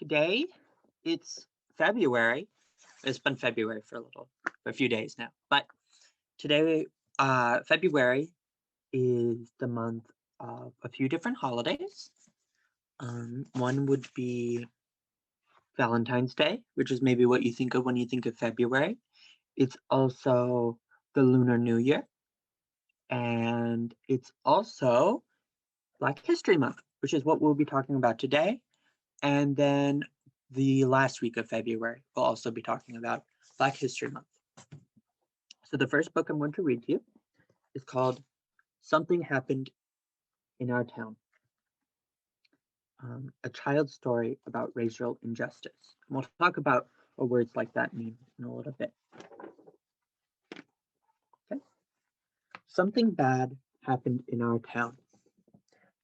Today, it's February. It's been February for a few days now. But today, February is the month of a few different holidays. One would be Valentine's Day, which is maybe what you think of when you think of February. It's also the Lunar New Year, and it's also Black History Month, which is what we'll be talking about today. And then the last week of February, we'll also be talking about Black History Month. So the first book I'm going to read to you is called Something Happened in Our Town, a child's story about racial injustice. And we'll talk about what words like that mean in a little bit. Okay. Something bad happened in our town.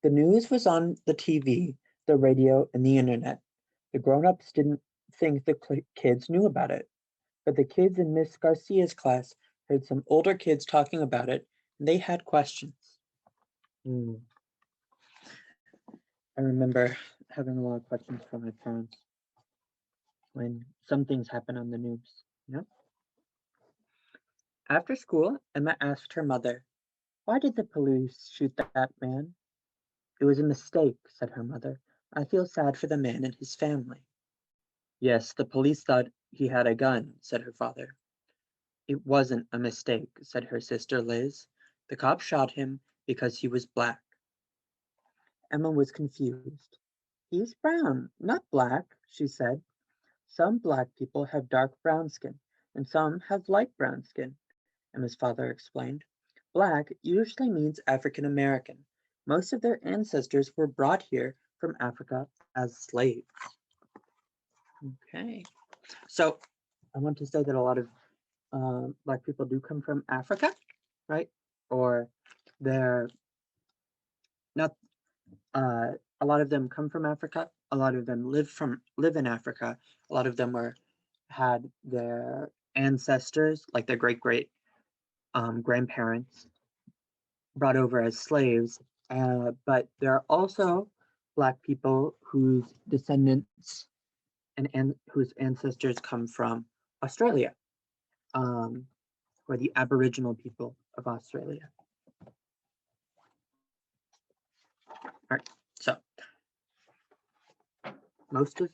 The news was on the TV, the radio, and the internet. The grown-ups didn't think the kids knew about it, but the kids in Miss Garcia's class heard some older kids talking about it, and they had questions. I remember having a lot of questions from my parents when some things happen on the news, you know? After school, Emma asked her mother, "Why did the police shoot that man?" "It was a mistake," said her mother. "I feel sad for the man and his family." "Yes, the police thought he had a gun," said her father. "It wasn't a mistake," said her sister Liz. "The cop shot him because he was black." Emma was confused. "He's brown, not black," she said. "Some black people have dark brown skin, and some have light brown skin," Emma's father explained. "Black usually means African American. Most of their ancestors were brought here from Africa as slaves." Okay, so I want to say that a lot of Black people do come from Africa, right? Or they're not. A lot of them come from Africa. A lot of them live in Africa. A lot of them had their ancestors, like their great grandparents, brought over as slaves. But there are also Black people whose descendants and whose ancestors come from Australia, or the Aboriginal people of Australia. All right, so most of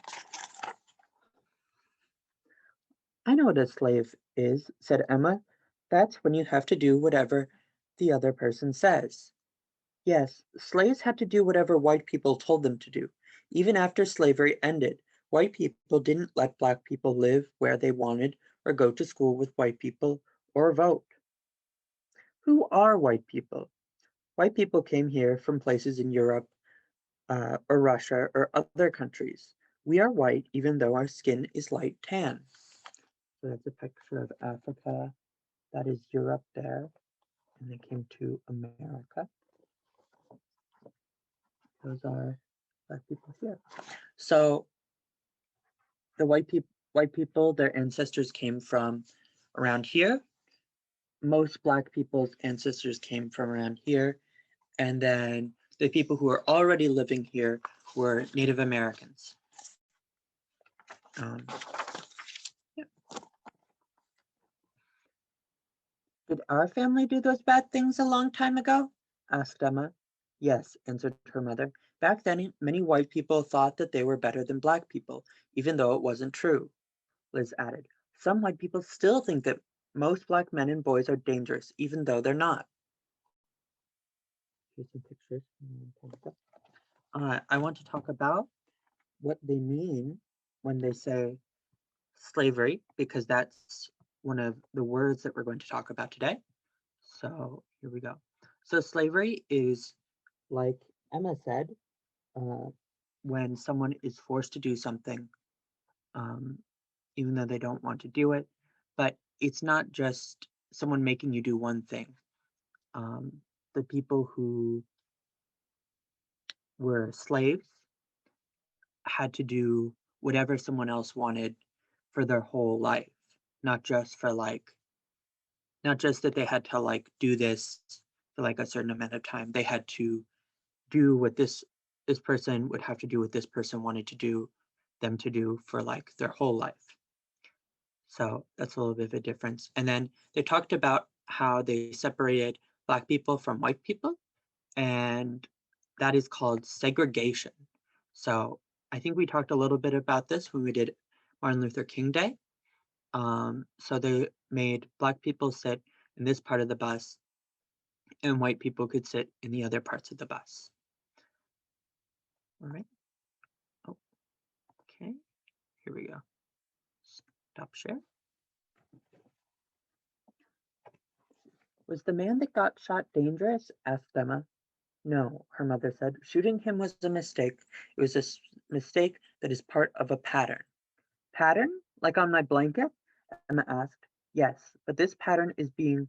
I know what a slave is, said Emma. That's when you have to do whatever the other person says. Yes, slaves had to do whatever white people told them to do. Even after slavery ended, white people didn't let Black people live where they wanted or go to school with white people or vote. Who are white people? White people came here from places in Europe or Russia or other countries. We are white even though our skin is light tan. So that's a picture of Africa. That is Europe there. And they came to America. Those are Black people here. So the white people, their ancestors came from around here. Most Black people's ancestors came from around here. And then the people who are already living here were Native Americans. Yeah. Did our family do those bad things a long time ago? Asked Emma. Yes, answered her mother. Back then, many white people thought that they were better than Black people, even though it wasn't true. Liz added. Some white people still think that most Black men and boys are dangerous, even though they're not. Here's some pictures. I want to talk about what they mean when they say slavery, because that's one of the words that we're going to talk about today. So here we go. So slavery is, like Emma said, when someone is forced to do something, even though they don't want to do it. But it's not just someone making you do one thing. The people who were slaves had to do whatever someone else wanted for their whole life, not just not just that they had to do this for a certain amount of time. They had to do what this person would have to do what this person wanted to do them to do for like their whole life. So that's a little bit of a difference. And then they talked about how they separated Black people from white people, and that is called segregation. So I think we talked a little bit about this when we did Martin Luther King Day. So they made Black people sit in this part of the bus, and white people could sit in the other parts of the bus. All right. Oh, okay. Here we go. Stop share. Was the man that got shot dangerous? Asked Emma. No, her mother said. Shooting him was a mistake. It was a mistake that is part of a pattern. Pattern? Like on my blanket? Emma asked. Yes, but this pattern is being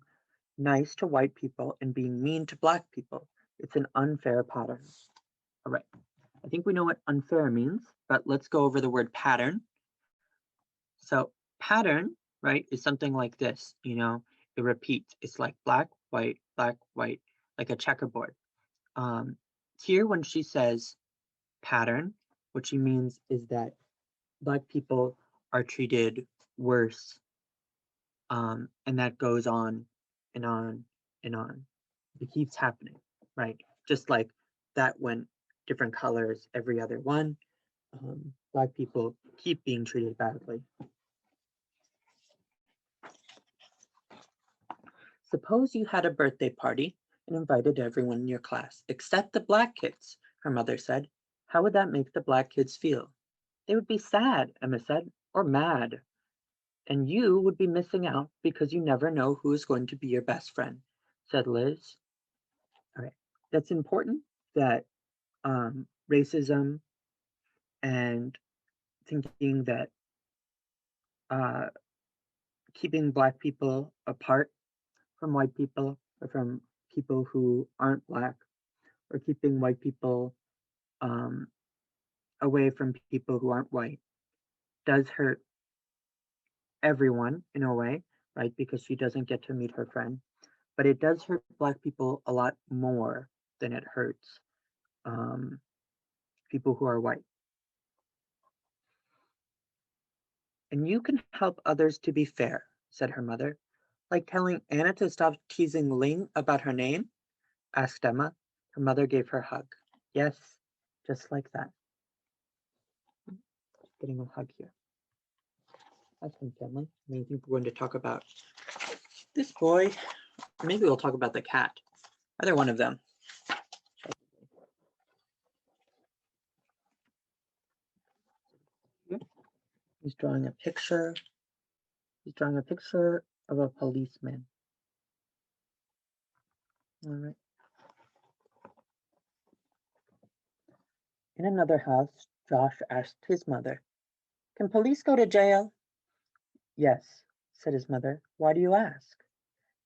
nice to white people and being mean to Black people. It's an unfair pattern. All right. I think we know what unfair means, but let's go over the word pattern. So pattern, right, is something like this, you know, it repeats. It's like black, white, like a checkerboard. Here, when she says pattern, what she means is that Black people are treated worse, and that goes on and on and on. It keeps happening, right? Just like that went different colors every other one. Black people keep being treated badly. Suppose you had a birthday party and invited everyone in your class, except the Black kids, her mother said. How would that make the Black kids feel? They would be sad, Emma said, or mad. And you would be missing out because you never know who is going to be your best friend, said Liz. All right, that's important that racism and thinking that keeping Black people apart from white people or from people who aren't Black, or keeping white people away from people who aren't white does hurt everyone in a way, right? Because she doesn't get to meet her friend. But it does hurt Black people a lot more than it hurts people who are white. And you can help others to be fair, said her mother. Like telling Anna to stop teasing Ling about her name? Asked Emma. Her mother gave her a hug. Yes, just like that. Getting a hug here. That's been family. I think we're going to talk about this boy. Maybe we'll talk about the cat. Either one of them. He's drawing a picture. He's drawing a picture of a policeman. All right. In another house, Josh asked his mother, "Can police go to jail?" "Yes," said his mother. "Why do you ask?"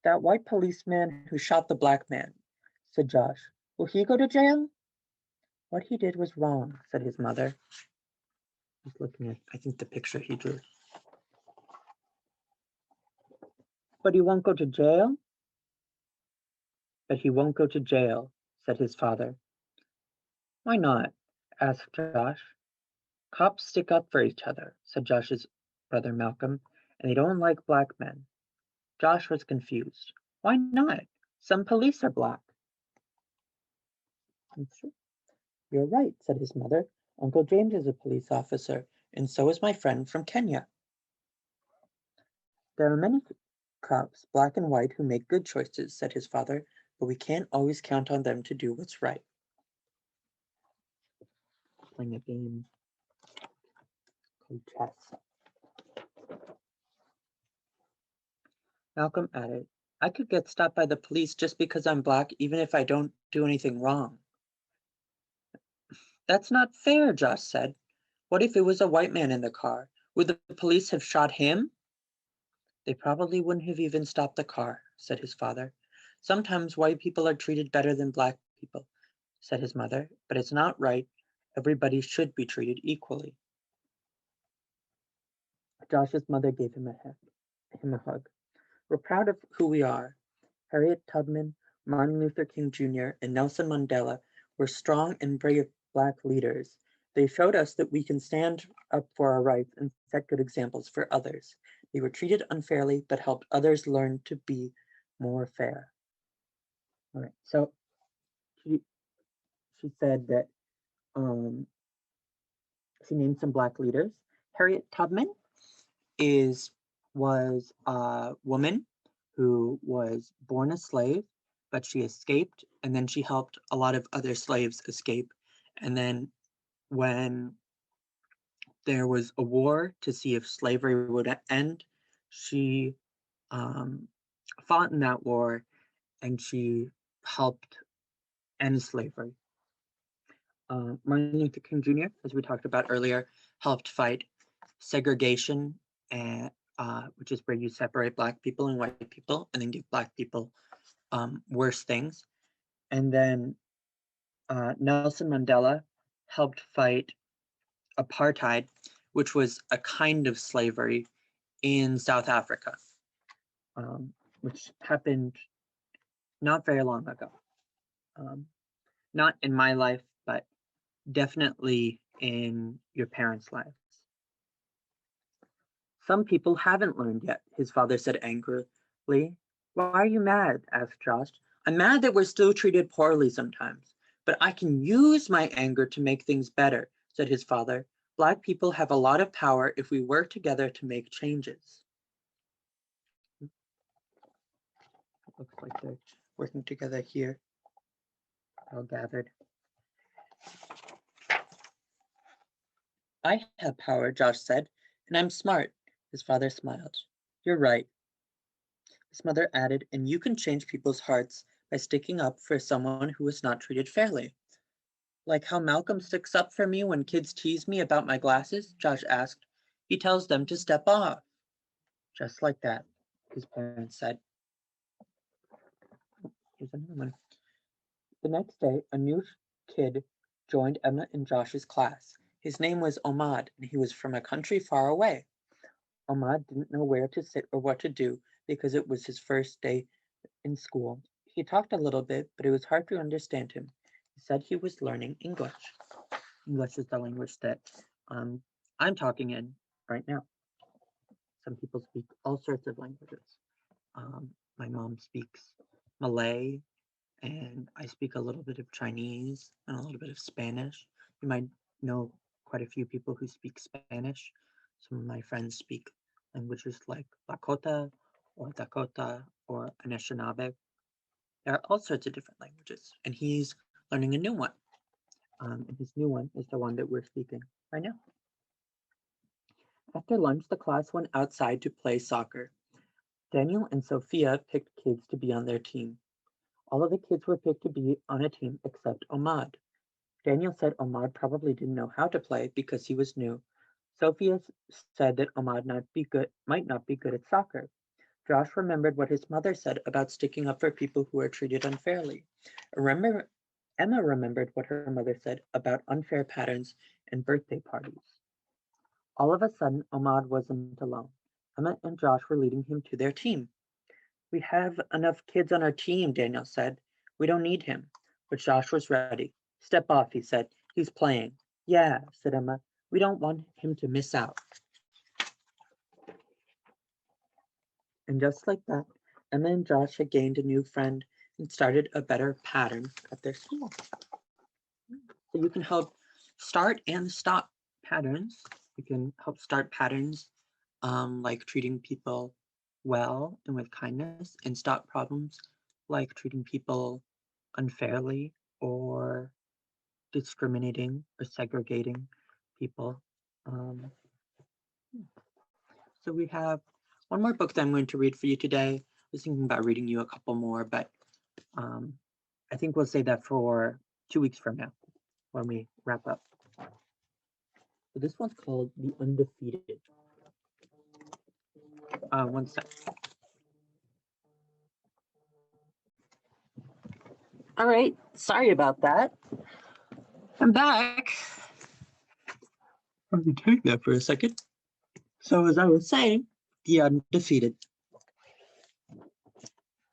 "That white policeman who shot the Black man," said Josh. "Will he go to jail?" "What he did was wrong," said his mother. He's looking at, I think, the picture he drew. "But he won't go to jail?" "But he won't go to jail," said his father. "Why not?" asked Josh. "Cops stick up for each other," said Josh's brother Malcolm, "and they don't like Black men." Josh was confused. "Why not? Some police are Black." "You're right," said his mother. "Uncle James is a police officer, and so is my friend from Kenya." "There are many cops, Black and white, who make good choices," said his father, "but we can't always count on them to do what's right." Playing a game called chess. Malcolm added, "I could get stopped by the police just because I'm Black, even if I don't do anything wrong." "That's not fair," Josh said. "What if it was a white man in the car? Would the police have shot him?" "They probably wouldn't have even stopped the car," said his father. "Sometimes white people are treated better than Black people," said his mother, "but it's not right. Everybody should be treated equally." Josh's mother gave him a hug. "We're proud of who we are. Harriet Tubman, Martin Luther King Jr., and Nelson Mandela were strong and brave Black leaders, They showed us that we can stand up for our rights and set good examples for others. They were treated unfairly, but helped others learn to be more fair. All right, so she said that she named some Black leaders. Harriet Tubman was a woman who was born a slave, but she escaped, and then she helped a lot of other slaves escape. And then when there was a war to see if slavery would end, she fought in that war, and she helped end slavery. Martin Luther King Jr., as we talked about earlier, helped fight segregation, and which is where you separate Black people and white people and then give Black people worse things. And then Nelson Mandela helped fight apartheid, which was a kind of slavery in South Africa, which happened not very long ago. Not in my life, but definitely in your parents' lives. Some people haven't learned yet, his father said angrily. Why are you mad? Asked Josh. I'm mad that we're still treated poorly sometimes, but I can use my anger to make things better, said his father. Black people have a lot of power if we work together to make changes. It looks like they're working together here, all gathered. I have power, Josh said, and I'm smart. His father smiled. You're right. His mother added, and you can change people's hearts by sticking up for someone who is not treated fairly. Like how Malcolm sticks up for me when kids tease me about my glasses, Josh asked. He tells them to step off. Just like that, his parents said. Here's another one. The next day, a new kid joined Emma and Josh's class. His name was Ahmad, and he was from a country far away. Ahmad didn't know where to sit or what to do because it was his first day in school. He talked a little bit, but it was hard to understand him. He said he was learning English. English is the language that I'm talking in right now. Some people speak all sorts of languages. My mom speaks Malay, and I speak a little bit of Chinese and a little bit of Spanish. You might know quite a few people who speak Spanish. Some of my friends speak languages like Lakota or Dakota or Anishinaabe. There are all sorts of different languages, and he's learning a new one. And his new one is the one that we're speaking right now. After lunch, the class went outside to play soccer. Daniel and Sophia picked kids to be on their team. All of the kids were picked to be on a team except Ahmad. Daniel said Ahmad probably didn't know how to play because he was new. Sophia said that Ahmad might not be good at soccer. Josh remembered what his mother said about sticking up for people who are treated unfairly. Emma remembered what her mother said about unfair patterns and birthday parties. All of a sudden, Ahmad wasn't alone. Emma and Josh were leading him to their team. We have enough kids on our team, Daniel said. We don't need him. But Josh was ready. Step off, he said. He's playing. Yeah, said Emma. We don't want him to miss out. And just like that, Emma and Josh had gained a new friend and started a better pattern at their school. So you can help start and stop patterns. You can help start patterns like treating people well and with kindness, and stop problems like treating people unfairly or discriminating or segregating people. So we have one more book that I'm going to read for you today. I was thinking about reading you a couple more, but I think we'll say that for 2 weeks from now when we wrap up. So this one's called The Undefeated. One sec. All right, sorry about that. I'm back. Let me take that for a second. So as I was saying, The Undefeated.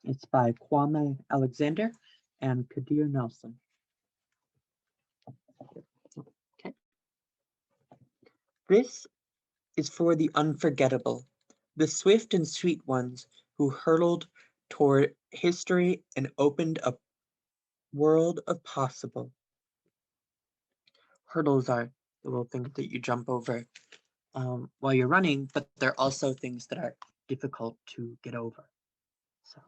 It's by Kwame Alexander and Kadir Nelson. Okay. This is for the unforgettable, the swift and sweet ones who hurtled toward history and opened a world of possible. Hurdles are the little things that you jump over while you're running, but they're also things that are difficult to get over. So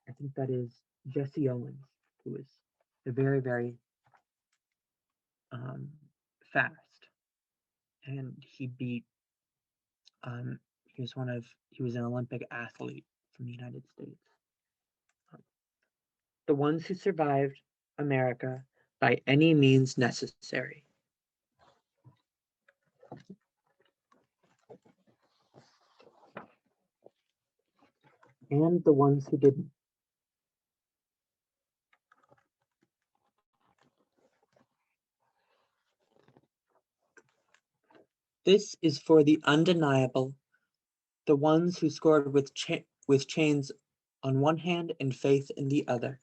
I think that is Jesse Owens, who is very, very fast, and he beat. He was an Olympic athlete from the United States. The ones who survived America by any means necessary. And the ones who didn't. This is for the undeniable, the ones who scored with chains on one hand and faith in the other.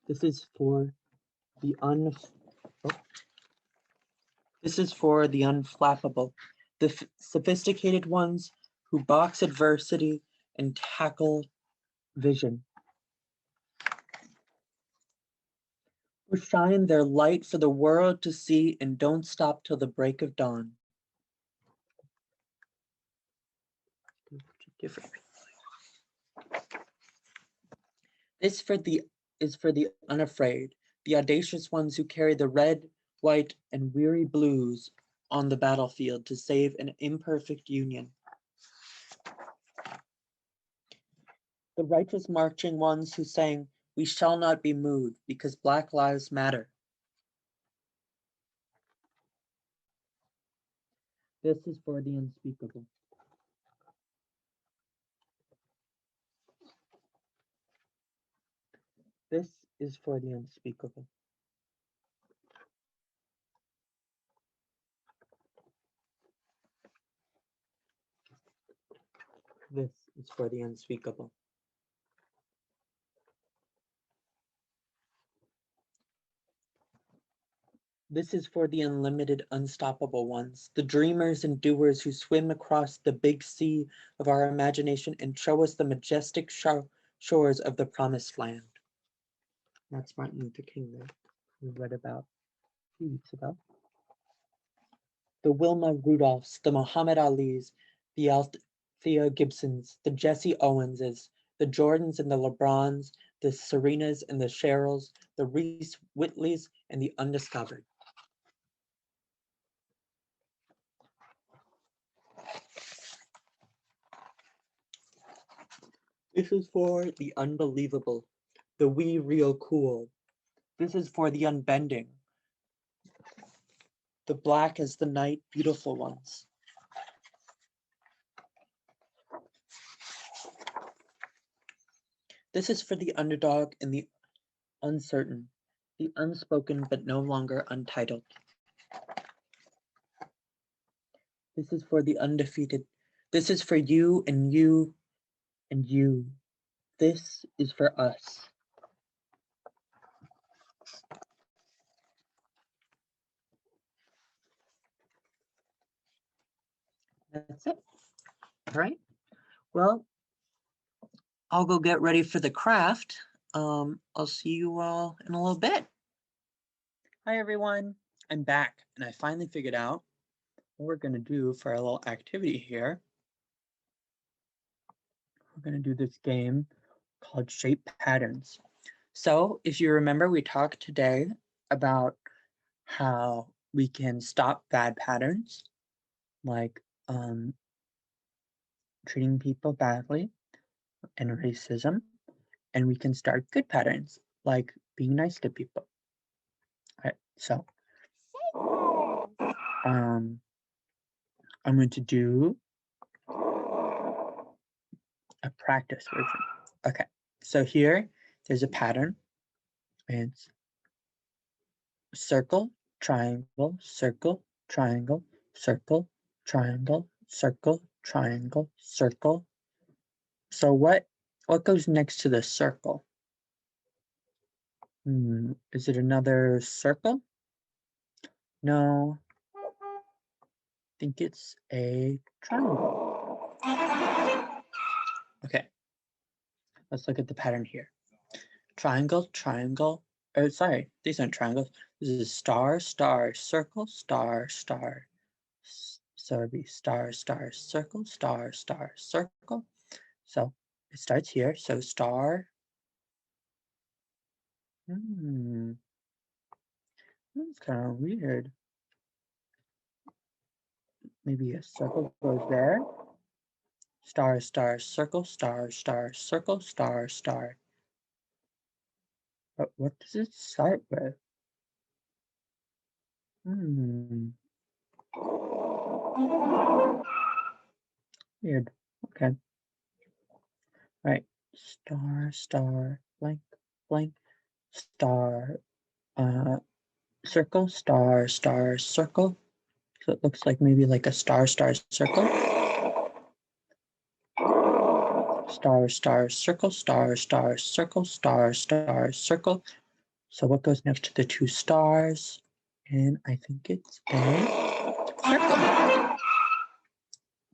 This is for the unflappable, the sophisticated ones who box adversity and tackle vision. Who shine their light for the world to see and don't stop till the break of dawn. Different. This is for the unafraid, the audacious ones who carry the red, white, and weary blues on the battlefield to save an imperfect union. The righteous marching ones who sang, "We shall not be moved because Black Lives Matter." This is for the unspeakable. This is for the unspeakable. This is for the unspeakable. This is for the unlimited, unstoppable ones, the dreamers and doers who swim across the big sea of our imagination and show us the majestic shores of the promised land. That's Martin Luther King there, we read about a few weeks ago. The Wilma Rudolphs, the Muhammad Alis, the Althea Gibsons, the Jesse Owenses, the Jordans and the LeBrons, the Serenas and the Cheryls, the Reese Whitleys and the undiscovered. This is for the unbelievable, the we real cool. This is for the unbending, the black as the night beautiful ones. This is for the underdog and the uncertain, the unspoken but no longer untitled. This is for the undefeated. This is for you and you and you. This is for us. That's it. All right. Well, I'll go get ready for the craft. I'll see you all in a little bit. Hi, everyone. I'm back, and I finally figured out what we're going to do for our little activity here. We're going to do this game called Shape Patterns. So if you remember, we talked today about how we can stop bad patterns, like treating people badly and racism, and we can start good patterns, like being nice to people. All right, so I'm going to do a practice version. Okay, so here there's a pattern. It's circle, triangle, circle, triangle, circle, triangle, circle, triangle, circle. So what goes next to the circle? Is it another circle? No. I think it's a triangle. Okay. Let's look at the pattern here. Triangle, triangle. Oh, sorry, these aren't triangles. This is star, star, circle, star, star. So it'd be star, star, circle, star, star, circle. So it starts here. So star. That's kind of weird. Maybe a circle goes there. Star, star, circle, star, star, circle, star, star. But what does it start with? Weird. Okay. All right. Star, star, blank, blank, star, circle, star, star, circle. So it looks like maybe like a star, star, circle. Star, star, circle, star, star, circle, star, star, circle. So what goes next to the two stars? And I think it's a circle.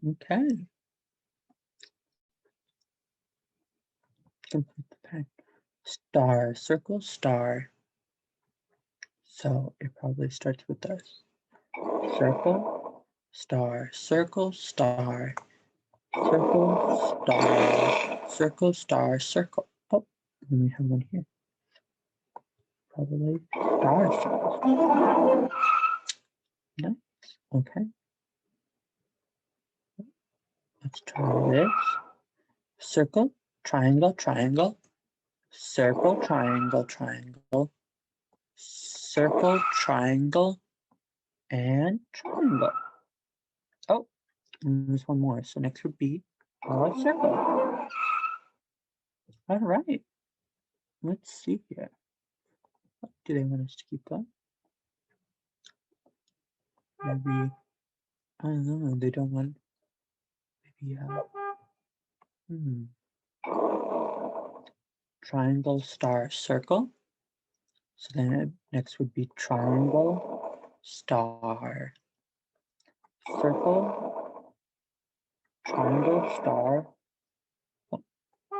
Okay. Complete the pattern. Star, circle, star. So it probably starts with this. Circle, star, circle, star, circle, star, circle, star, circle. Oh, and we have one here. Probably star, circle. Nice. Okay. Let's try this. Circle, triangle, triangle, circle, triangle, triangle, circle, triangle, and triangle. Oh, and there's one more. So next would be a circle. All right. Let's see here. Do they want us to keep going? Maybe, I don't know, they don't want, maybe, triangle, star, circle. So then next would be triangle, star, circle, triangle, star. Oh,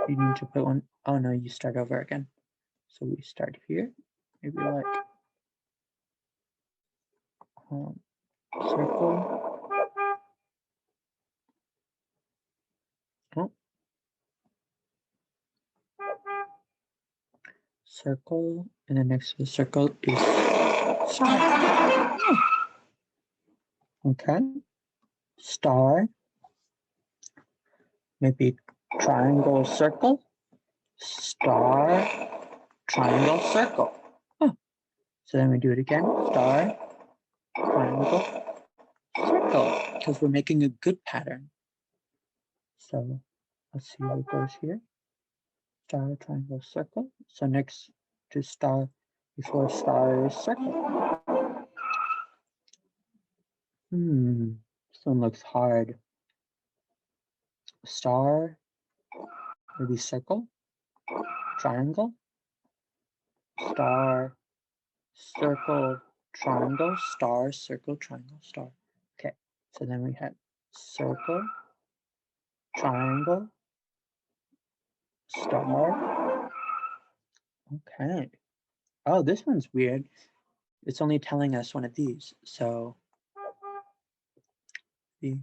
you need to put one. Oh no, you start over again. So we start here. Maybe like circle. Oh. Circle, and then next to the circle is star. Oh. Okay. Star. Maybe triangle, circle, star, triangle, circle. Oh. So then we do it again. Star, triangle, circle, because we're making a good pattern. So let's see what goes here. Star, triangle, circle. So next to star, before star is circle. This one looks hard. Star, maybe circle, triangle, star, circle, triangle, star, circle, triangle, star. Okay, so then we have circle, triangle, star. Okay. Oh, this one's weird. It's only telling us one of these. So the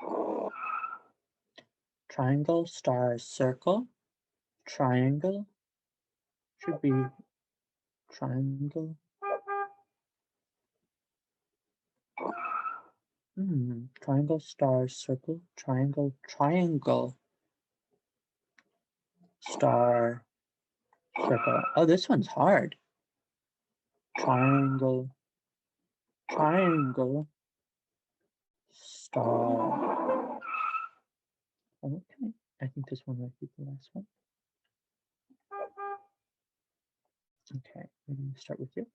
Oh. Triangle, star, circle, triangle. Should be triangle. Triangle, star, circle, triangle, triangle, star, circle. Oh, this one's hard. Triangle, triangle, star. Okay, I think this one might be the last one. Okay, I'm gonna start with you.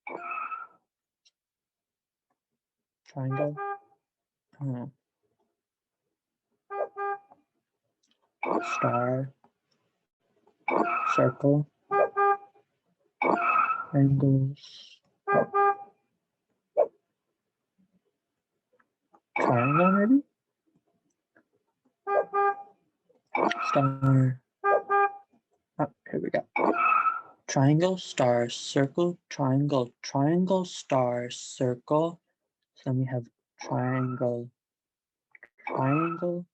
Triangle. Oh. Star. Circle. Triangles. Triangle, maybe? Star. Oh, here we go. Triangle, star, circle, triangle, triangle, star, circle. So then we have triangle, triangle,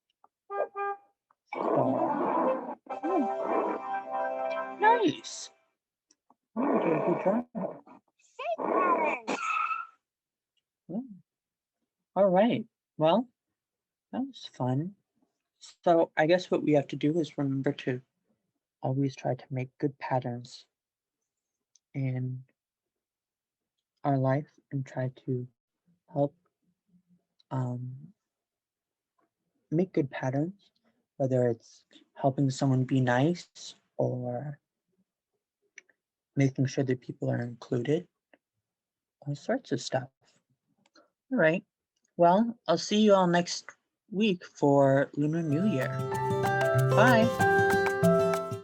star. Oh, nice. Oh, you did a good job. Yeah. All right. Well, that was fun. So I guess what we have to do is remember to always try to make good patterns in our life and try to help um, make good patterns, whether it's helping someone be nice or making sure that people are included, all sorts of stuff. All right. Well, I'll see you all next week for Lunar New Year. Bye.